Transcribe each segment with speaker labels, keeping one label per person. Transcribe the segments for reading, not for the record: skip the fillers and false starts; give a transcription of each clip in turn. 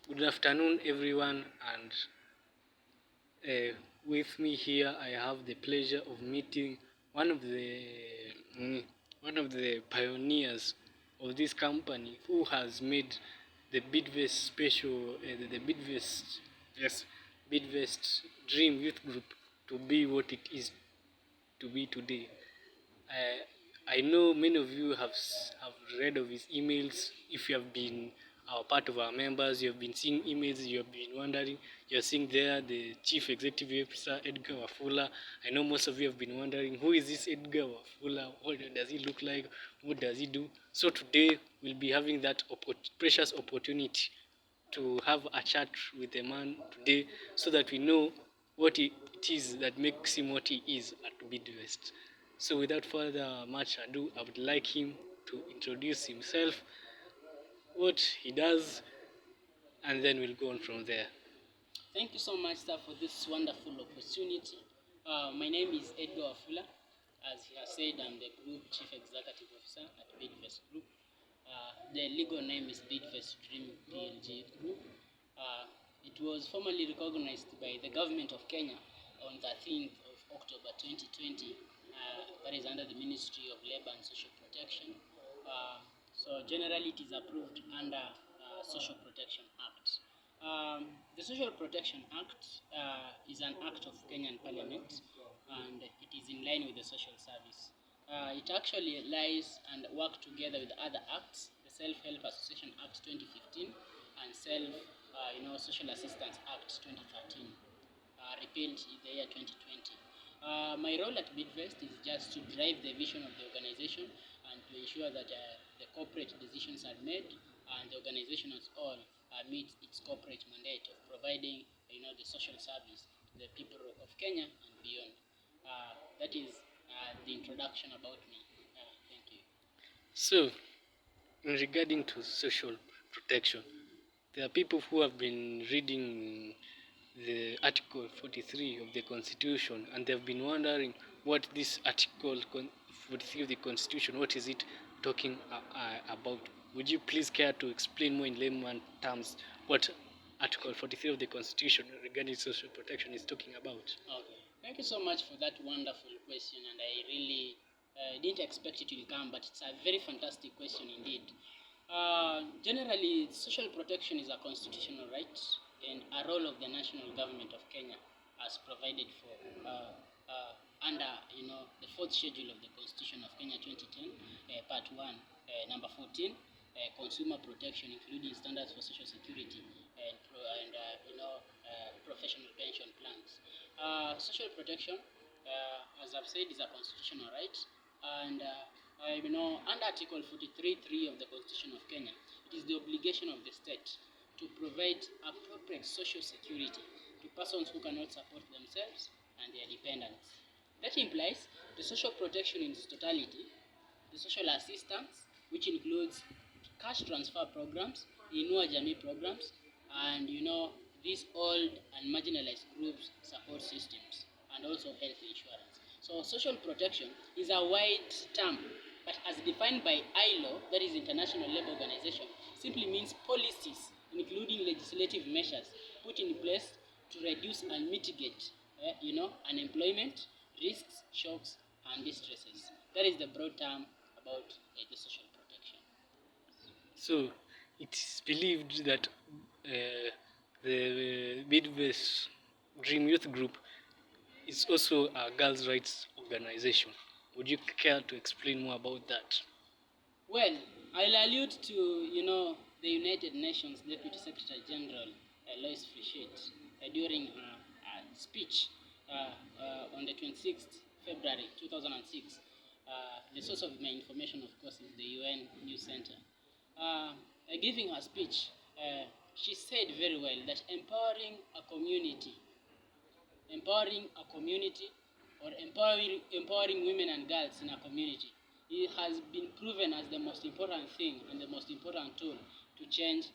Speaker 1: Good afternoon, everyone, and with me here, I have the pleasure of meeting one of the pioneers of this company who has made the Bidvest special, the Bidvest, yes, Bidvest Dream Youth Group to be what it is to be today. I know many of you have read of his emails. If you have been part of our members, you have been seeing emails, you have been wondering, you're seeing there the Chief Executive Officer, Edgar Wafula. I know most of you have been wondering, who is this Edgar Wafula? What does he look like? What does he do? So today, we'll be having that precious opportunity to have a chat with the man today so that we know what it is that makes him what he is at Bidvest. So without further much ado, I would like him to introduce himself, what he does, and then we'll go on from there.
Speaker 2: Thank you so much, sir, for this wonderful opportunity. My name is Edgar Wafula. As he has said, I'm the Group Chief Executive Officer at Bidvest Group. The legal name is Bidvest Dream PLG Group. It was formally recognized by the government of Kenya on 13th of October 2020. That is under the Ministry of Labour and Social Protection. So generally it is approved under Social Protection Act. The Social Protection Act is an act of Kenyan Parliament, and it is in line with the social service. It actually lies and works together with other acts, the Self-Help Association Act 2015 and Social Assistance Act 2013, repealed in the year 2020. My role at Bidvest is just to drive the vision of the organization and to ensure that the corporate decisions are made and the organization as all meets its corporate mandate of providing the social service to the people of Kenya and beyond. That is the introduction about me. Thank you.
Speaker 1: So, in regarding to social protection, there are people who have been reading the Article 43 of the Constitution, and they've been wondering what this Article 43 of the Constitution, what is it talking about? Would you please care to explain more in layman terms what Article 43 of the Constitution regarding social protection is talking about?
Speaker 2: Okay. Thank you so much for that wonderful question, and I really didn't expect it will come, but it's a very fantastic question indeed. Generally, social protection is a constitutional right and a role of the national government of Kenya as provided for under the fourth schedule of the Constitution of Kenya 2010, Part 1, number 14, consumer protection, including standards for social security and professional pension plans. Social protection, as I've said, is a constitutional right, and under Article 43(3) of the Constitution of Kenya, it is the obligation of the state to provide appropriate social security to persons who cannot support themselves and their dependents. That implies the social protection in its totality, the social assistance, which includes cash transfer programs, Inua Jamii programs, and these old and marginalized groups support systems, and also health insurance. So social protection is a wide term, but as defined by ILO, that is International Labour Organization, simply means policies, including legislative measures put in place to reduce and mitigate, unemployment, risks, shocks, and distresses. That is the broad term about the social protection.
Speaker 1: So, it is believed that the Bidvest Dream Youth Group is also a girls' rights organization. Would you care to explain more about that?
Speaker 2: Well, I'll allude to, the United Nations Deputy Secretary General, Lois Frichet, during her speech on the 26th February 2006. The source of my information, of course, is the UN News Center. Giving her speech, she said very well that empowering a community or empowering women and girls in a community, it has been proven as the most important thing and the most important tool to change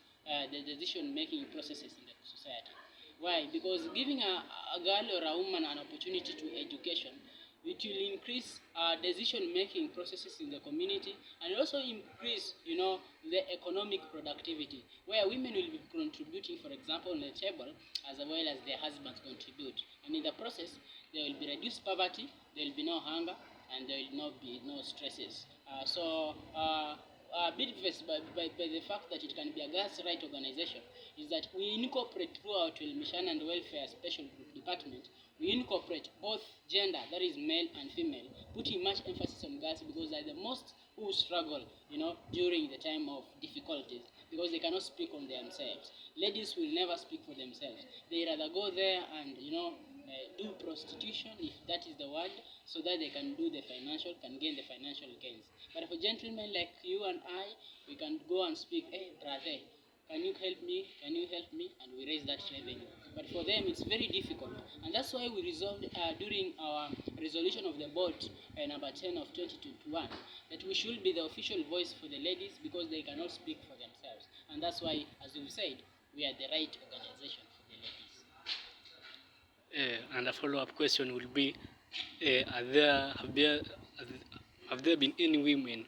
Speaker 2: the decision-making processes in the society. Why? Because giving a girl or a woman an opportunity to education It will increase decision-making processes in the community, and also increase, the economic productivity, where women will be contributing, for example, on the table, as well as their husbands contribute. And in the process, there will be reduced poverty, there will be no hunger, and there will not be no stresses. Bidvest, by the fact that it can be a girls' right organization, is that we incorporate through our Mission and Welfare Special Group Department, we incorporate both gender, that is male and female, putting much emphasis on girls because they're the most who struggle, during the time of difficulties, because they cannot speak on themselves. Ladies will never speak for themselves. They rather go there and, do prostitution, if that is the word, so that they can gain the financial gains. But for gentlemen like you and I, we can go and speak, hey, brother, can you help me? Can you help me? And we raise that revenue. But for them, it's very difficult. And that's why we resolved during our resolution of the board, number 10 of 2021, that we should be the official voice for the ladies because they cannot speak for themselves. And that's why, as we've said, we are the right organization for the ladies.
Speaker 1: And a follow-up question will be, have there been any women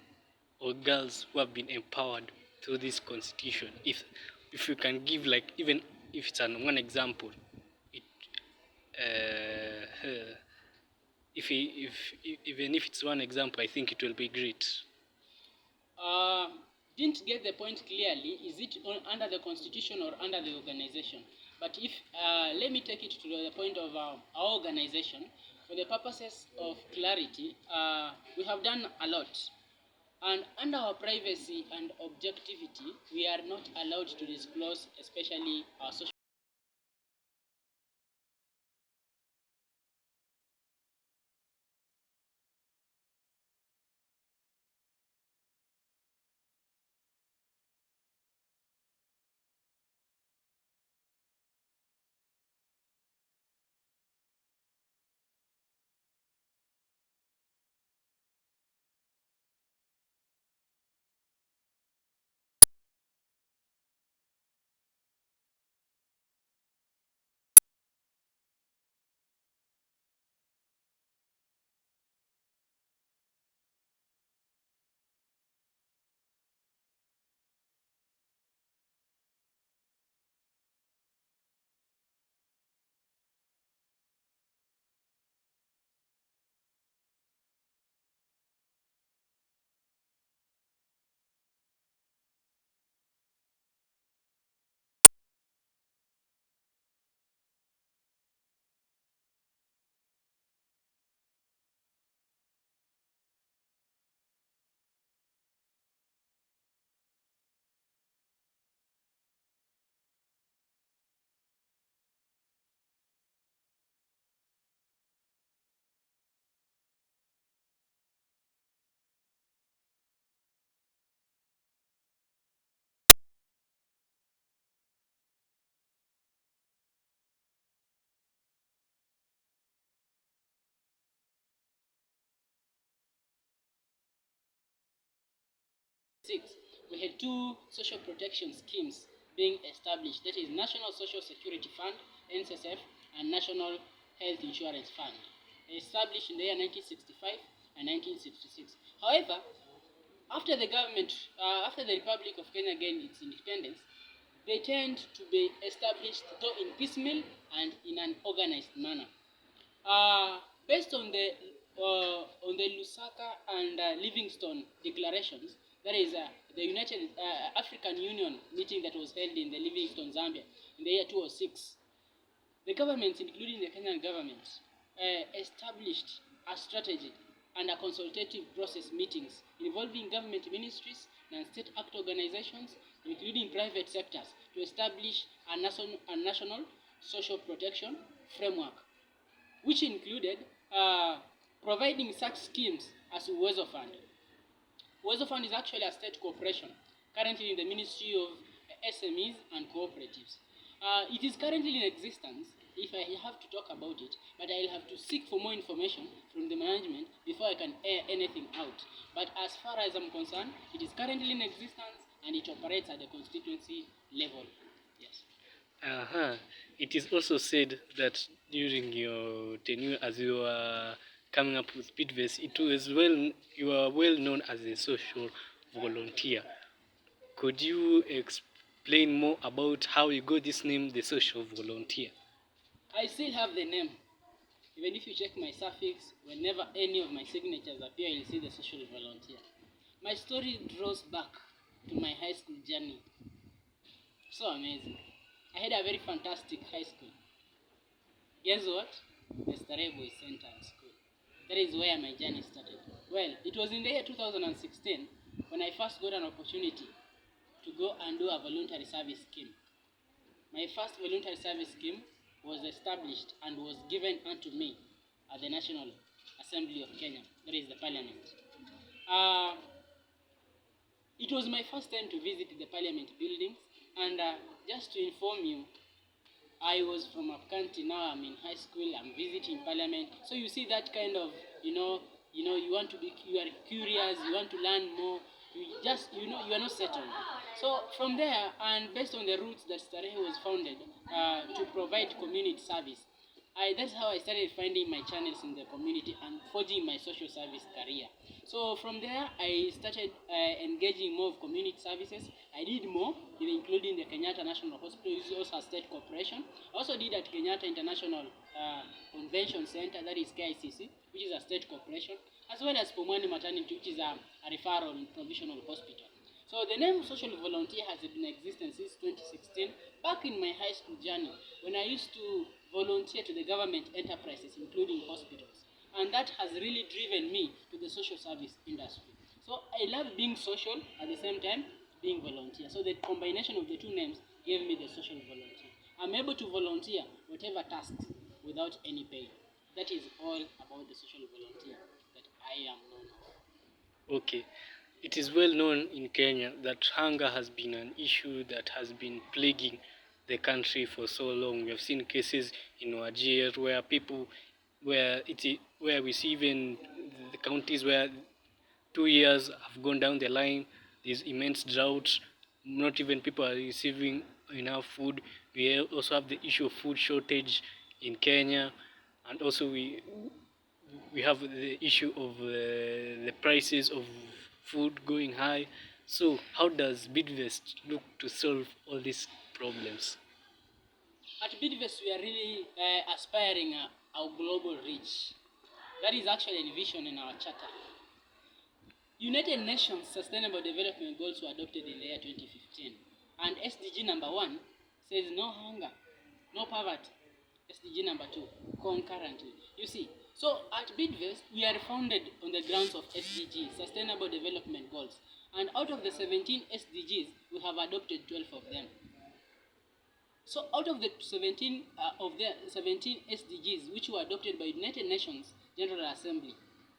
Speaker 1: or girls who have been empowered through this constitution? If you can give, like, even if it's one example, even if it's one example, I think it will be great.
Speaker 2: Didn't get the point clearly. Is it under the constitution or under the organization? But if let me take it to the point of our organization. For the purposes of clarity, we have done a lot. And under our privacy and objectivity, we are not allowed to disclose, especially our social. We had two social protection schemes being established. That is National Social Security Fund, NSSF, and National Health Insurance Fund, established in the year 1965 and 1966. However, after the Republic of Kenya gained its independence, they tend to be established though in piecemeal and in an organized manner. Based on the Lusaka and Livingstone declarations, that is the United African Union meeting that was held in the Livingstone, Zambia, in the year 2006, the governments, including the Kenyan government, established a strategy and a consultative process meetings involving government ministries and state act organizations, including private sectors, to establish a national social protection framework, which included providing such schemes as Uwezo Fund. Uwezo Fund is actually a state corporation, currently in the Ministry of SMEs and Cooperatives. It is currently in existence, if I have to talk about it, but I'll have to seek for more information from the management before I can air anything out. But as far as I'm concerned, it is currently in existence and it operates at the constituency level. Yes.
Speaker 1: It is also said that during your tenure as you were coming up with Bidvest, you are well known as a social volunteer. Could you explain more about how you got this name, the social volunteer?
Speaker 2: I still have the name. Even if you check my suffix, whenever any of my signatures appear, you'll see the social volunteer. My story draws back to my high school journey. So amazing. I had a very fantastic high school. Guess what? Mr Edgar Center School. That is where my journey started. Well, it was in the year 2016 when I first got an opportunity to go and do a voluntary service scheme. My first voluntary service scheme was established and was given unto me at the National Assembly of Kenya, that is the Parliament. It was my first time to visit the Parliament buildings, and just to inform you, I was from a country, now I'm in high school, I'm visiting Parliament. So you see that kind of, you want to be, you are curious, you want to learn more, you are not settled. So from there, and based on the roots that Starehe was founded to provide community service, that's how I started finding my channels in the community and forging my social service career. So from there, I started engaging more of community services. I did more, including the Kenyatta National Hospital, which is also a state corporation. I also did at Kenyatta International Convention Center, that is KICC, which is a state corporation, as well as Pumwani Maternity, which is a referral and provisional hospital. So the name social volunteer has been in existence since 2016, back in my high school journey, when I used to volunteer to the government enterprises, including hospitals. And that has really driven me to the social service industry. So I love being social, at the same time being volunteer. So the combination of the two names gave me the social volunteer. I'm able to volunteer whatever tasks without any pay. That is all about the social volunteer that I am known of.
Speaker 1: Okay. It is well known in Kenya that hunger has been an issue that has been plaguing the country for so long. We have seen cases in Wajir where we see even the counties where 2 years have gone down the line. There's immense drought. Not even people are receiving enough food. We also have the issue of food shortage in Kenya, and also we have the issue of the prices of food going high. So how does Bidvest look to solve all these problems?
Speaker 2: At Bidvest, we are really aspiring our global reach. That is actually envisioned in our charter. United Nations Sustainable Development Goals were adopted in the year 2015. And SDG number 1 says no hunger, no poverty. SDG number 2, concurrently. You see, so at Bidvest, we are founded on the grounds of SDGs, Sustainable Development Goals. And out of the 17 SDGs, we have adopted 12 of them. So out of the 17 SDGs, which were adopted by United Nations General Assembly,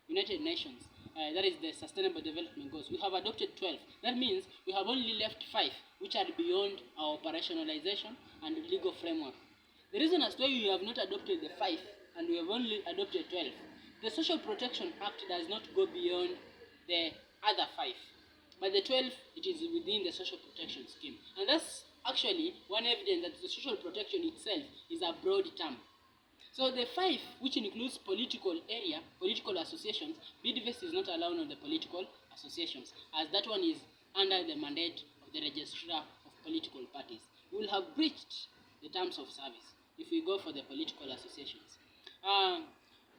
Speaker 2: United Nations, that is the Sustainable Development Goals, we have adopted 12. That means we have only left 5, which are beyond our operationalization and legal framework. The reason as to why we have not adopted the 5 and we have only adopted 12, the Social Protection Act does not go beyond the other 5. But the 12, it is within the social protection scheme. And that's actually one evidence that the social protection itself is a broad term. So the 5, which includes political associations, Bidvest is not allowed on the political associations, as that one is under the mandate of the registrar of political parties. We will have breached the terms of service if we go for the political associations.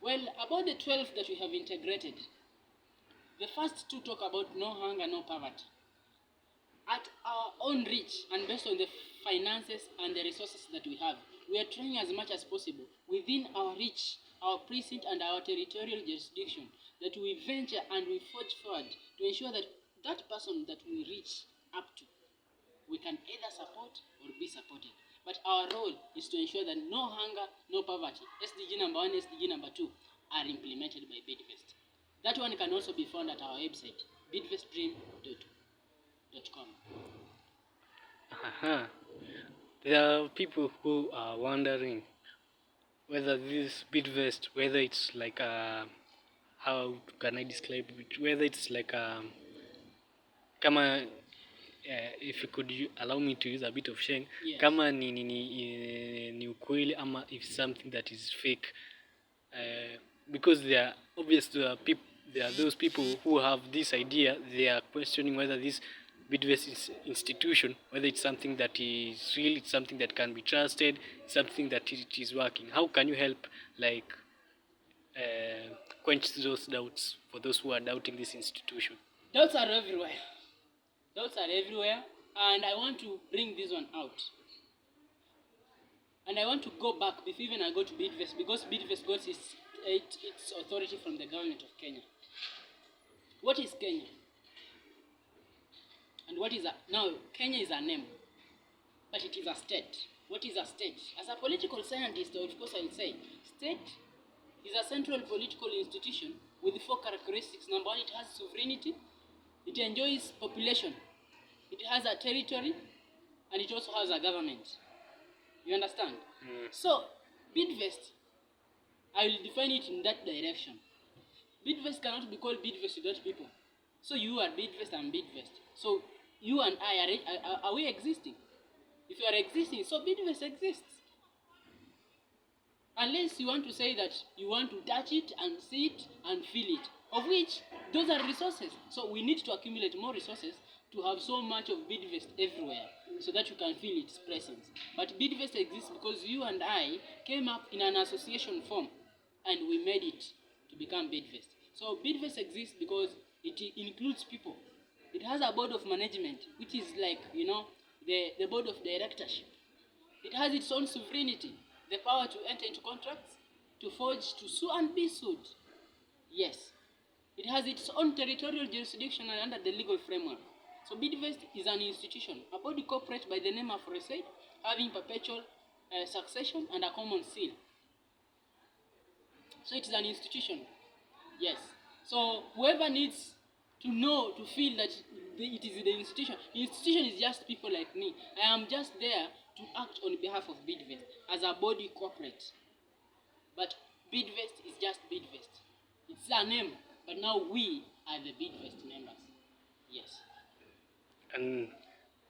Speaker 2: Well, about the 12 that we have integrated, the first 2 talk about no hunger, no poverty. At our own reach and based on the finances and the resources that we have, we are trying as much as possible within our reach, our precinct and our territorial jurisdiction that we venture and we forge forward to ensure that that person that we reach up to, we can either support or be supported. But our role is to ensure that no hunger, no poverty, SDG number 1, SDG number 2 are implemented by Bidvest. That one can also be found at our website, bidvestdream.com.
Speaker 1: There are people who are wondering whether this Bidvest, whether it's like how can I describe it? Whether it's like kama if you could allow me to use a bit of sheng,
Speaker 2: yes.
Speaker 1: Kama ni ukweli ama if something that is fake. because there are obviously there are those people who have this idea. They are questioning whether this Bidvest institution, whether it's something that is real, it's something that can be trusted, something that it is working. How can you help, like, quench those doubts for those who are doubting this institution?
Speaker 2: Doubts are everywhere. Doubts are everywhere, and I want to bring this one out. And I want to go back before even I go to Bidvest, because Bidvest got its authority from the government of Kenya. What is Kenya? And what is now Kenya is a name, but it is a state. What is a state? As a political scientist, of course I'll say state is a central political institution with 4 characteristics. Number 1, it has sovereignty, it enjoys population, it has a territory, and it also has a government. You understand? So, Bidvest, I will define it in that direction. Bidvest cannot be called Bidvest without people. So you are Bidvest and Bidvest. So you and I, are we existing? If you are existing, so Bidvest exists. Unless you want to say that you want to touch it and see it and feel it, of which those are resources. So we need to accumulate more resources to have so much of Bidvest everywhere, so that you can feel its presence. But Bidvest exists because you and I came up in an association form and we made it to become Bidvest. So Bidvest exists because it includes people. It has a board of management, which is like, the board of directorship. It has its own sovereignty, the power to enter into contracts, to forge, to sue and be sued. Yes. It has its own territorial jurisdiction under the legal framework. So Bidvest is an institution, a body corporate by the name of aforesaid, having perpetual succession and a common seal. So it is an institution. Yes. So whoever needs to know, to feel that it is the institution is just people like me. I am just there to act on behalf of Bidvest as a body corporate. But Bidvest is just Bidvest. It's a name, but now we are the Bidvest members. Yes.
Speaker 1: And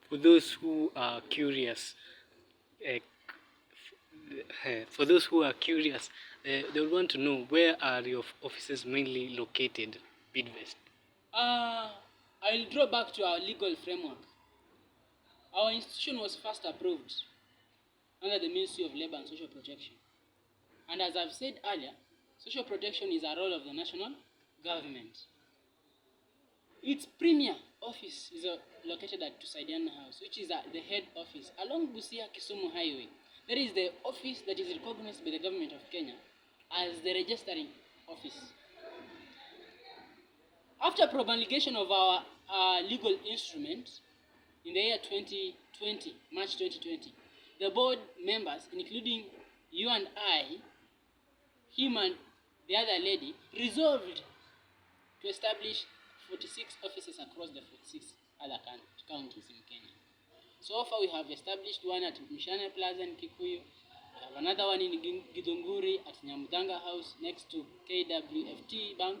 Speaker 1: for those who are curious, uh, they would want to know, where are your offices mainly located, Bidvest?
Speaker 2: I'll draw back to our legal framework. Our institution was first approved under the Ministry of Labour and Social Protection. And as I've said earlier, social protection is a role of the national government. Its premier office is located at Tusaidiana House, which is the head office along Busia Kisumu Highway. That is the office that is recognized by the government of Kenya as the registering office. After promulgation of our legal instrument in the year 2020, March 2020, the board members, including you and I, him and the other lady, resolved to establish 46 offices across the 46 other counties in Kenya. So far we have established one at Mishane Plaza in Kikuyu. We have another one in Githunguri at Nyamudanga House next to KWFT Bank.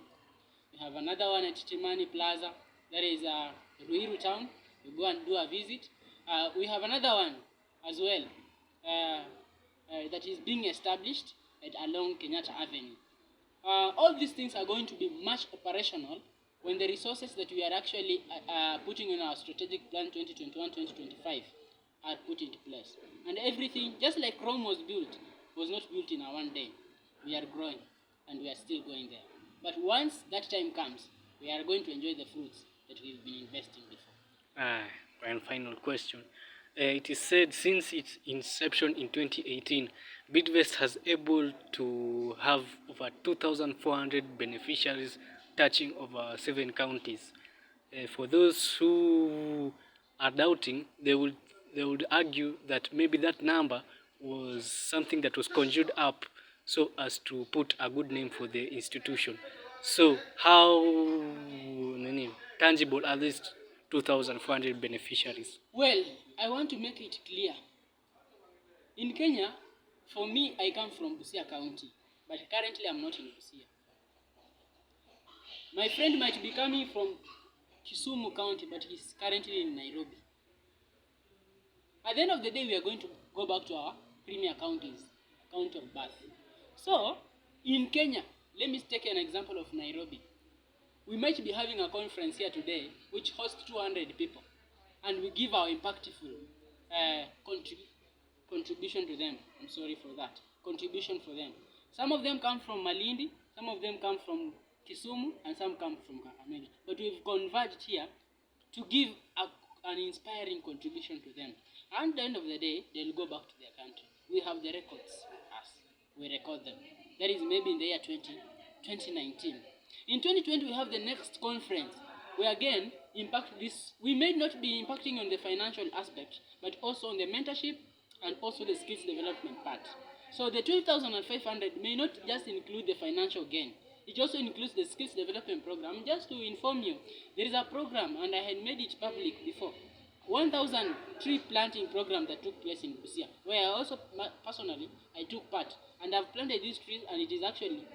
Speaker 2: We have another one at Timani Plaza, that is Ruiru Town. We go and do a visit. We have another one as well that is being established along Kenyatta Avenue. All these things are going to be much operational when the resources that we are actually putting in our strategic plan 2021-2025 are put into place. And everything, just like Rome was not built in a one day. We are growing and we are still going there. But once that time comes, we are going to enjoy the fruits that we've been investing before.
Speaker 1: And final question. It is said since its inception in 2018, Bidvest has able to have over 2,400 beneficiaries touching over 7 counties. For those who are doubting, they would argue that maybe that number was something that was conjured up so as to put a good name for the institution. So how tangible are these 2,400 beneficiaries?
Speaker 2: Well, I want to make it clear. In Kenya, for me, I come from Busia County, but currently I'm not in Busia. My friend might be coming from Kisumu County, but he's currently in Nairobi. At the end of the day, we are going to go back to our premier counties, county of birth. So, in Kenya, let me take an example of Nairobi. We might be having a conference here today which hosts 200 people, and we give our impactful contribution to them. I'm sorry for that. Contribution for them. Some of them come from Malindi, some of them come from Kisumu, and some come from Kakamega. But we've converged here to give an inspiring contribution to them. And at the end of the day, they'll go back to their country. We have the records, us. We record them. That is maybe in the year 2019. In 2020, we have the next conference. We again impact this. We may not be impacting on the financial aspect, but also on the mentorship and also the skills development part. So the 12,500 may not just include the financial gain. It also includes the skills development program. Just to inform you, there is a program, and I had made it public before, 1,000 tree planting program that took place in Busia, where I also personally I took part, and I've planted these trees, and it is actually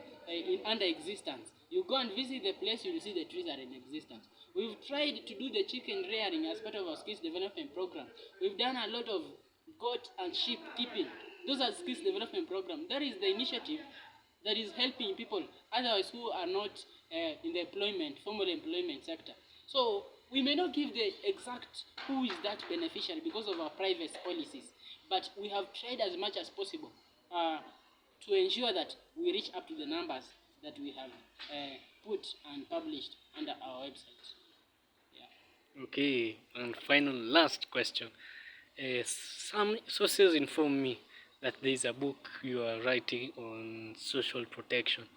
Speaker 2: under existence. You go and visit the place, you will see the trees are in existence. We've tried to do the chicken rearing as part of our skills development program. We've done a lot of goat and sheep keeping. Those are skills development program. That is the initiative that is helping people otherwise who are not in the formal employment sector. So we may not give the exact who is that beneficiary because of our privacy policies, but we have tried as much as possible to ensure that we reach up to the numbers that we have put and published under our website. Yeah.
Speaker 1: Okay, and final last question. Some sources inform me that there is a book you are writing on social protection.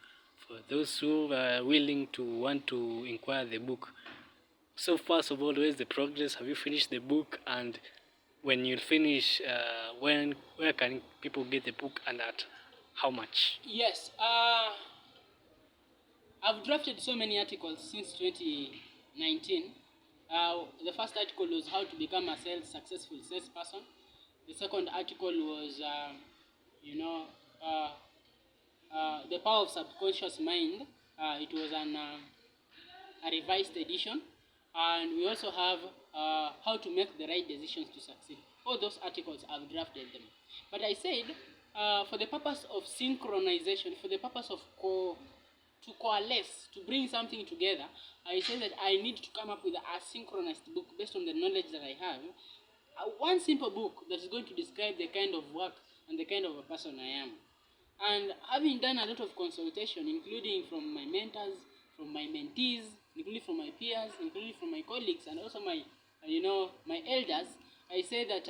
Speaker 1: For those who are willing to want to inquire the book, so first of all, where's the progress? Have you finished the book? And when you finish, where can people get the book and at how much?
Speaker 2: Yes, I've drafted so many articles since 2019. The first article was how to become a successful salesperson. The second article was, the power of subconscious mind. It was a revised edition. And we also have how to make the right decisions to succeed. All those articles, I've drafted them. But I said, for the purpose of synchronization, for the purpose of to coalesce, to bring something together, I said that I need to come up with a synchronized book based on the knowledge that I have. One simple book that is going to describe the kind of work and the kind of a person I am. And having done a lot of consultation, including from my mentors, from my mentees, including from my peers, including from my colleagues, and also my elders, I say that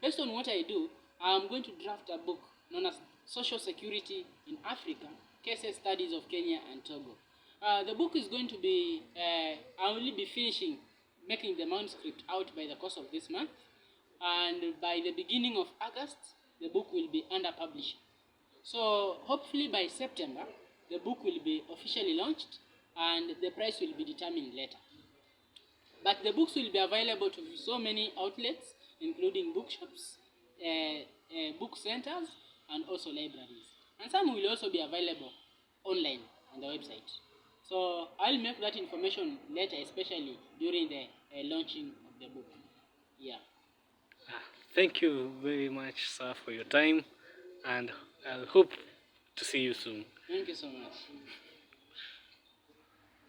Speaker 2: based on what I do, I'm going to draft a book known as Social Security in Africa, Case Studies of Kenya and Togo. The book is going to be, I will be finishing making the manuscript out by the course of this month, and by the beginning of August, the book will be under publishing. So hopefully by September, the book will be officially launched, and the price will be determined later. But the books will be available to so many outlets, including bookshops, book centers, and also libraries. And some will also be available online on the website. So I'll make that information later, especially during the launching of the book. Yeah.
Speaker 1: Thank you very much, sir, for your time, and I hope to see you soon.
Speaker 2: Thank you so much.